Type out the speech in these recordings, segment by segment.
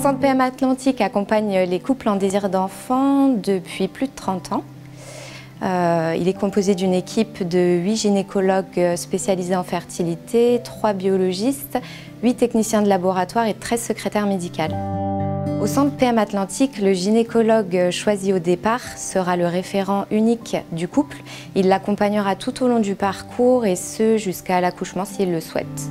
Centre PMA Atlantique accompagne les couples en désir d'enfant depuis plus de 30 ans. Il est composé d'une équipe de 8 gynécologues spécialisés en fertilité, 3 biologistes, 8 techniciens de laboratoire et 13 secrétaires médicales. Au Centre PMA Atlantique, le gynécologue choisi au départ sera le référent unique du couple. Il l'accompagnera tout au long du parcours et ce jusqu'à l'accouchement s'il le souhaite.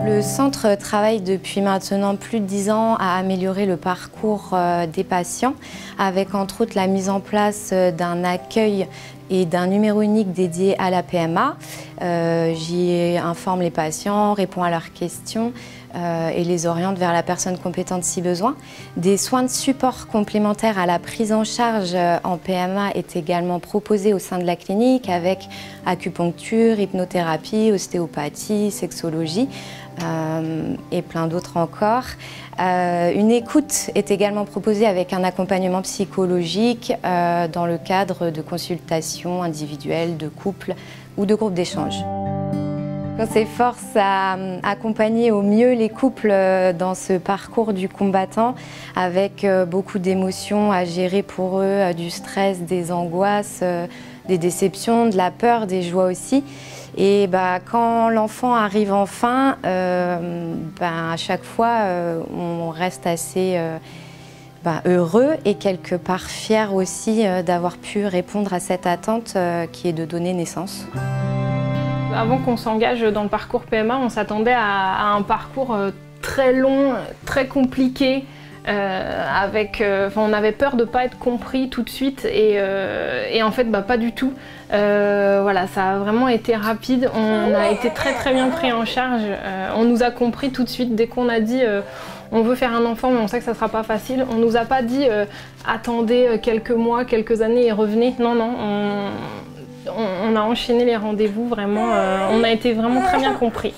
Le centre travaille depuis maintenant plus de 10 ans à améliorer le parcours des patients avec entre autres la mise en place d'un accueil et d'un numéro unique dédié à la PMA. J'y informe les patients, réponds à leurs questions et les oriente vers la personne compétente si besoin. Des soins de support complémentaires à la prise en charge en PMA est également proposés au sein de la clinique avec acupuncture, hypnothérapie, ostéopathie, sexologie et plein d'autres encore. Une écoute est également proposée avec un accompagnement psychologique dans le cadre de consultations individuelles, de couples ou de groupes d'échange. On s'efforce à accompagner au mieux les couples dans ce parcours du combattant avec beaucoup d'émotions à gérer pour eux, du stress, des angoisses, des déceptions, de la peur, des joies aussi. Et quand l'enfant arrive enfin, à chaque fois, on reste assez heureux et quelque part fier aussi d'avoir pu répondre à cette attente qui est de donner naissance. Avant qu'on s'engage dans le parcours PMA, on s'attendait à un parcours très long, très compliqué. On avait peur de ne pas être compris tout de suite et en fait pas du tout. Voilà, ça a vraiment été rapide, on a été très bien pris en charge, on nous a compris tout de suite dès qu'on a dit on veut faire un enfant mais on sait que ça ne sera pas facile. On ne nous a pas dit attendez quelques mois, quelques années et revenez. Non, on a enchaîné les rendez-vous vraiment, on a été vraiment très bien compris.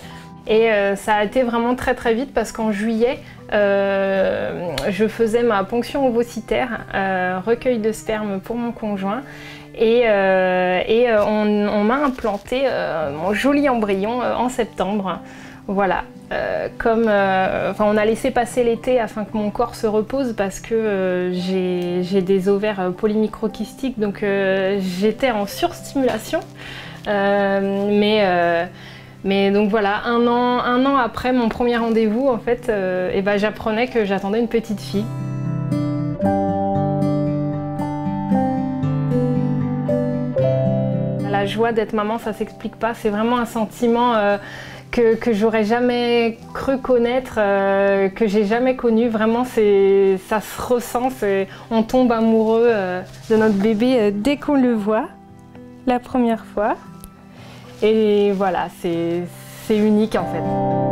Et ça a été vraiment très vite parce qu'en juillet, je faisais ma ponction ovocytaire, recueil de sperme pour mon conjoint et on m'a implanté mon joli embryon en septembre. Voilà, on a laissé passer l'été afin que mon corps se repose parce que j'ai des ovaires polymicrokystiques, donc j'étais en surstimulation. Mais donc voilà, un an après mon premier rendez-vous, en fait, j'apprenais que j'attendais une petite fille. La joie d'être maman, ça s'explique pas, c'est vraiment un sentiment que j'aurais jamais cru connaître, que j'ai jamais connu. Vraiment, ça se ressent, on tombe amoureux de notre bébé dès qu'on le voit, la première fois. Et voilà, c'est unique en fait.